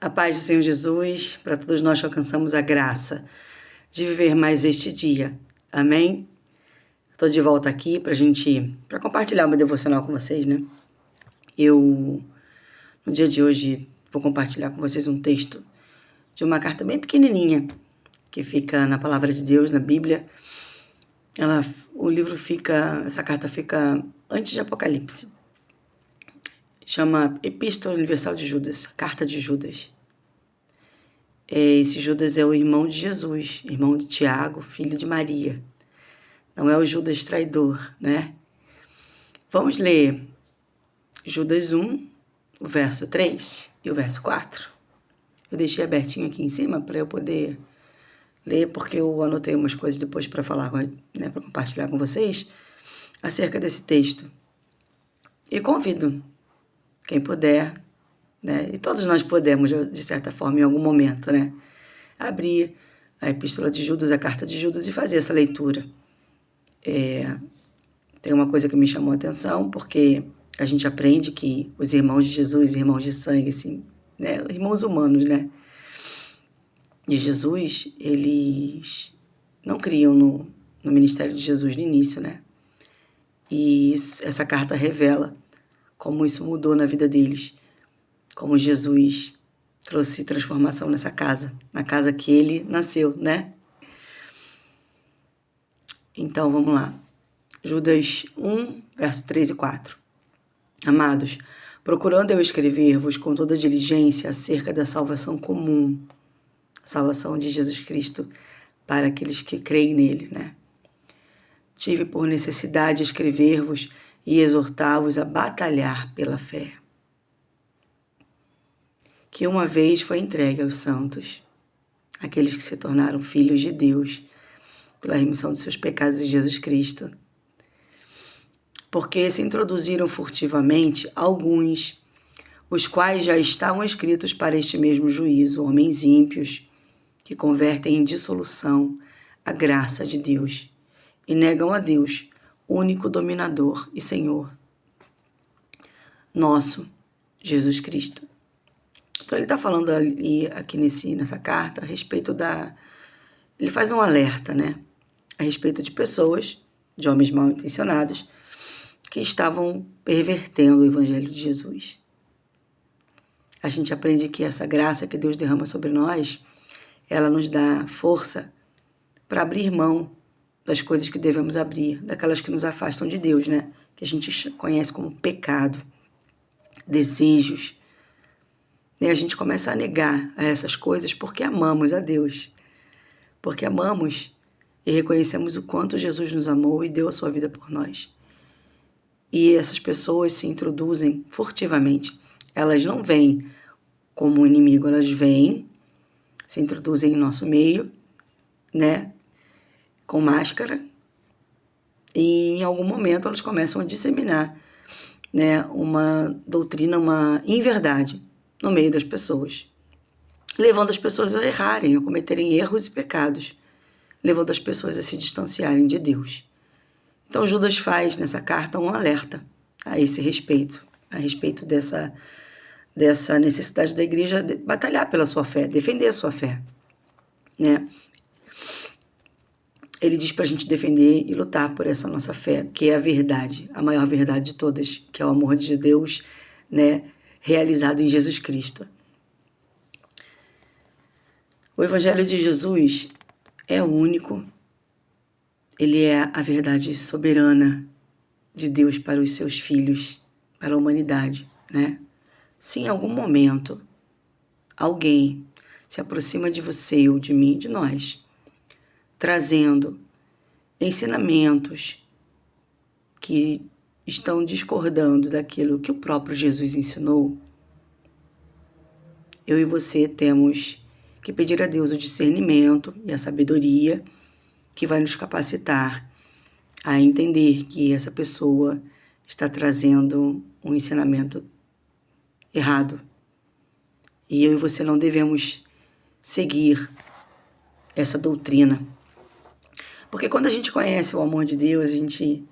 A paz do Senhor Jesus, para todos nós que alcançamos a graça de viver mais este dia. Amém? Estou de volta aqui para compartilhar uma devocional com vocês, né? No dia de hoje, vou compartilhar com vocês um texto de uma carta bem pequenininha, que fica na Palavra de Deus, na Bíblia. Essa carta fica antes de Apocalipse. Chama Epístola Universal de Judas, Carta de Judas. Esse Judas é o irmão de Jesus, irmão de Tiago, filho de Maria. Não é o Judas traidor, né? Vamos ler Judas 1, o verso 3 e o verso 4. Eu deixei abertinho aqui em cima para eu poder ler, porque eu anotei umas coisas depois para falar, né, para compartilhar com vocês acerca desse texto. E convido quem puder, né, e todos nós podemos, de certa forma, em algum momento, né, abrir a Epístola de Judas, a Carta de Judas e fazer essa leitura. Tem uma coisa que me chamou a atenção, porque a gente aprende que os irmãos de Jesus, irmãos de sangue, assim, né, irmãos humanos, né, de Jesus, eles não criam no ministério de Jesus no início, né, e essa carta revela como isso mudou na vida deles, como Jesus trouxe transformação nessa casa, na casa que ele nasceu, né? Então, vamos lá. Judas 1, verso 3 e 4. Amados, procurando eu escrever-vos com toda diligência acerca da salvação comum, a salvação de Jesus Cristo para aqueles que creem nele, né? Tive por necessidade escrever-vos e exortar-vos a batalhar pela fé, que uma vez foi entregue aos santos, aqueles que se tornaram filhos de Deus, pela remissão de seus pecados em Jesus Cristo. Porque se introduziram furtivamente alguns, os quais já estavam escritos para este mesmo juízo, homens ímpios, que convertem em dissolução a graça de Deus e negam a Deus, único dominador e Senhor, nosso Jesus Cristo. Então ele está falando aqui nessa carta a respeito ele faz um alerta, né? A respeito de pessoas, de homens mal intencionados, que estavam pervertendo o Evangelho de Jesus. A gente aprende que essa graça que Deus derrama sobre nós, ela nos dá força para abrir mão das coisas que devemos abrir, daquelas que nos afastam de Deus, né? Que a gente conhece como pecado, desejos. E a gente começa a negar a essas coisas porque amamos a Deus. Porque amamos e reconhecemos o quanto Jesus nos amou e deu a sua vida por nós. E essas pessoas se introduzem furtivamente. Elas não vêm como um inimigo, elas vêm, se introduzem em nosso meio, né, com máscara, e em algum momento elas começam a disseminar, né, uma doutrina, uma inverdade no meio das pessoas, levando as pessoas a errarem, a cometerem erros e pecados, levando as pessoas a se distanciarem de Deus. Então Judas faz nessa carta um alerta a esse respeito, a respeito dessa necessidade da igreja de batalhar pela sua fé, defender a sua fé, né? Ele diz para a gente defender e lutar por essa nossa fé, que é a verdade, a maior verdade de todas, que é o amor de Deus, né, realizado em Jesus Cristo. O Evangelho de Jesus é único, ele é a verdade soberana de Deus para os seus filhos, para a humanidade, né? Se em algum momento alguém se aproxima de você ou de mim, de nós, trazendo ensinamentos que estão discordando daquilo que o próprio Jesus ensinou, eu e você temos que pedir a Deus o discernimento e a sabedoria que vai nos capacitar a entender que essa pessoa está trazendo um ensinamento errado. E eu e você não devemos seguir essa doutrina. Porque quando a gente conhece o amor de Deus, a gente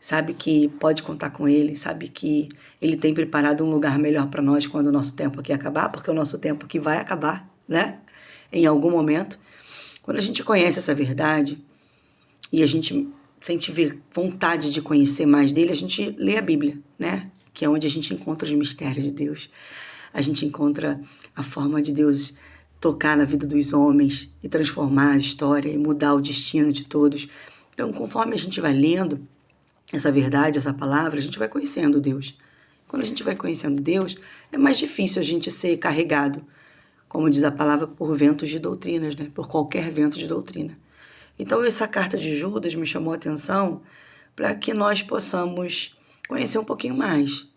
sabe que pode contar com Ele, sabe que Ele tem preparado um lugar melhor para nós quando o nosso tempo aqui acabar, porque o nosso tempo aqui vai acabar, né? Em algum momento. Quando a gente conhece essa verdade e a gente sente vontade de conhecer mais dele, a gente lê a Bíblia, né? Que é onde a gente encontra os mistérios de Deus. A gente encontra a forma de Deus tocar na vida dos homens e transformar a história e mudar o destino de todos. Então, conforme a gente vai lendo essa verdade, essa palavra, a gente vai conhecendo Deus. Quando a gente vai conhecendo Deus, é mais difícil a gente ser carregado, como diz a palavra, por ventos de doutrinas, né? Por qualquer vento de doutrina. Então, essa carta de Judas me chamou a atenção para que nós possamos conhecer um pouquinho mais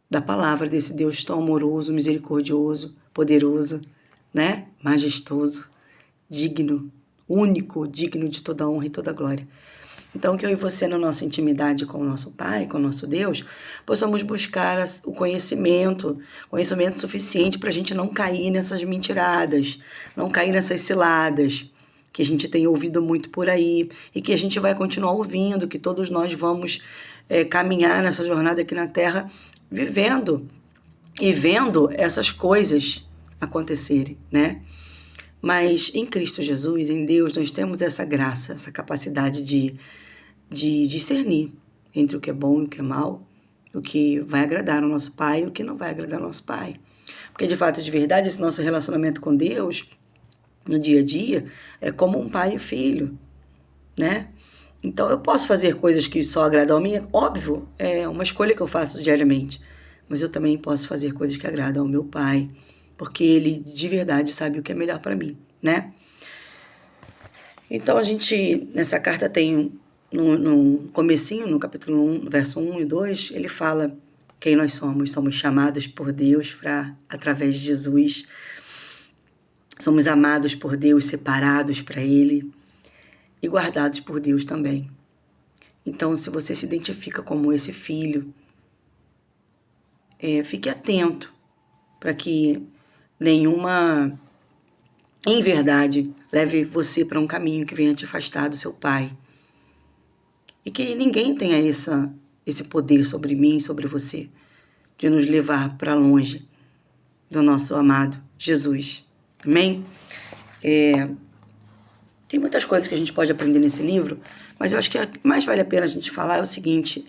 da palavra desse Deus tão amoroso, misericordioso, poderoso, né? Majestoso, digno, único, digno de toda honra e toda glória. Então, que eu e você, na nossa intimidade com o nosso Pai, com o nosso Deus, possamos buscar o conhecimento suficiente para a gente não cair nessas mentiradas, não cair nessas ciladas que a gente tem ouvido muito por aí e que a gente vai continuar ouvindo, que todos nós vamos caminhar nessa jornada aqui na Terra, vivendo e vendo essas coisas acontecerem, né? Mas em Cristo Jesus, em Deus, nós temos essa graça, essa capacidade de discernir entre o que é bom e o que é mal, o que vai agradar ao nosso Pai e o que não vai agradar ao nosso Pai. Porque, de fato, de verdade, esse nosso relacionamento com Deus, no dia a dia, é como um pai e filho, né? Então, eu posso fazer coisas que só agradam a mim, óbvio, é uma escolha que eu faço diariamente, mas eu também posso fazer coisas que agradam ao meu Pai, porque Ele, de verdade, sabe o que é melhor para mim, né? Então, a gente, nessa carta tem, no comecinho, no capítulo 1, verso 1 e 2, ele fala quem nós somos. Somos chamados por Deus para, através de Jesus, somos amados por Deus, separados para Ele e guardados por Deus também. Então, se você se identifica como esse filho, fique atento para que nenhuma inverdade leve você para um caminho que venha te afastar do seu Pai. E que ninguém tenha esse poder sobre mim e sobre você, de nos levar para longe do nosso amado Jesus. Amém? Tem muitas coisas que a gente pode aprender nesse livro, mas eu acho que o que mais vale a pena a gente falar é o seguinte,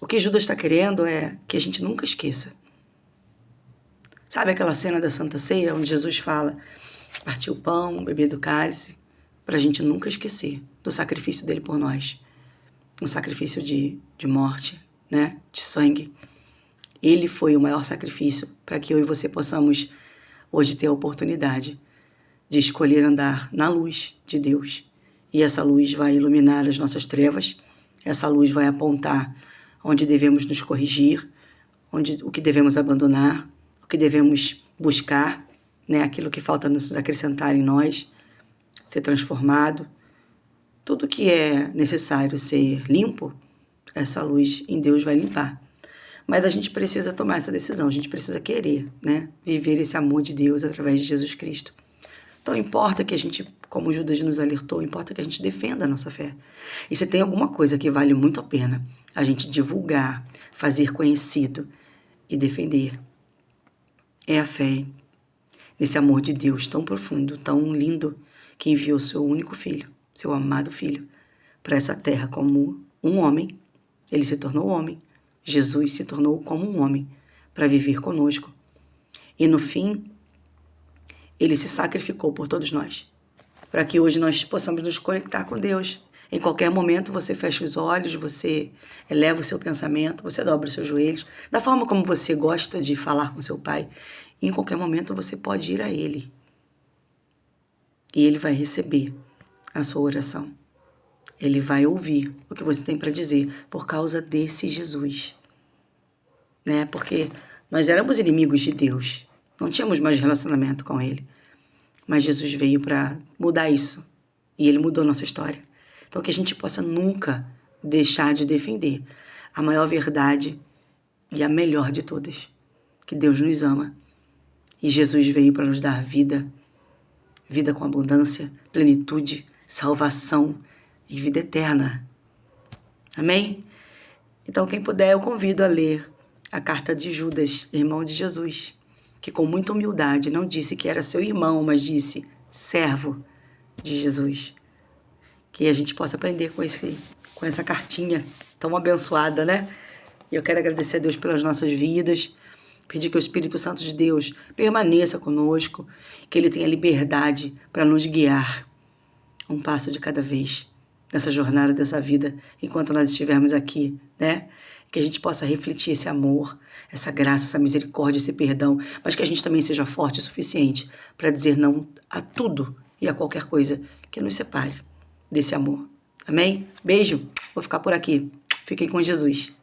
o que Judas está querendo é que a gente nunca esqueça. Sabe aquela cena da Santa Ceia, onde Jesus fala, partir o pão, beber do cálice, para a gente nunca esquecer do sacrifício dele por nós. Um sacrifício de morte, né? De sangue. Ele foi o maior sacrifício para que eu e você possamos hoje ter a oportunidade de escolher andar na luz de Deus. E essa luz vai iluminar as nossas trevas, essa luz vai apontar onde devemos nos corrigir, o que devemos abandonar, o que devemos buscar, né? Aquilo que falta nos acrescentar em nós, ser transformado. Tudo que é necessário ser limpo, essa luz em Deus vai limpar. Mas a gente precisa tomar essa decisão, a gente precisa querer, né? Viver esse amor de Deus através de Jesus Cristo. Então importa que a gente, como Judas nos alertou, importa que a gente defenda a nossa fé. E se tem alguma coisa que vale muito a pena a gente divulgar, fazer conhecido e defender, é a fé nesse amor de Deus tão profundo, tão lindo, que enviou seu único filho, seu amado filho, para essa terra como um homem. Ele se tornou homem. Jesus se tornou como um homem para viver conosco. E no fim, ele se sacrificou por todos nós, para que hoje nós possamos nos conectar com Deus. Em qualquer momento você fecha os olhos, você eleva o seu pensamento, você dobra os seus joelhos, da forma como você gosta de falar com seu Pai. Em qualquer momento você pode ir a Ele. E Ele vai receber a sua oração. Ele vai ouvir o que você tem para dizer por causa desse Jesus. Né? Porque nós éramos inimigos de Deus. Não tínhamos mais relacionamento com Ele. Mas Jesus veio para mudar isso. E Ele mudou nossa história. Então que a gente possa nunca deixar de defender a maior verdade e a melhor de todas. Que Deus nos ama. E Jesus veio para nos dar vida. Vida com abundância, plenitude, salvação e vida eterna. Amém? Então, quem puder, eu convido a ler a carta de Judas, irmão de Jesus, que com muita humildade não disse que era seu irmão, mas disse servo de Jesus. Que a gente possa aprender com essa cartinha tão abençoada, né? E eu quero agradecer a Deus pelas nossas vidas, pedir que o Espírito Santo de Deus permaneça conosco, que Ele tenha liberdade para nos guiar um passo de cada vez nessa jornada dessa vida, enquanto nós estivermos aqui, né? Que a gente possa refletir esse amor, essa graça, essa misericórdia, esse perdão, mas que a gente também seja forte o suficiente para dizer não a tudo e a qualquer coisa que nos separe desse amor. Amém? Beijo. Vou ficar por aqui. Fiquem com Jesus.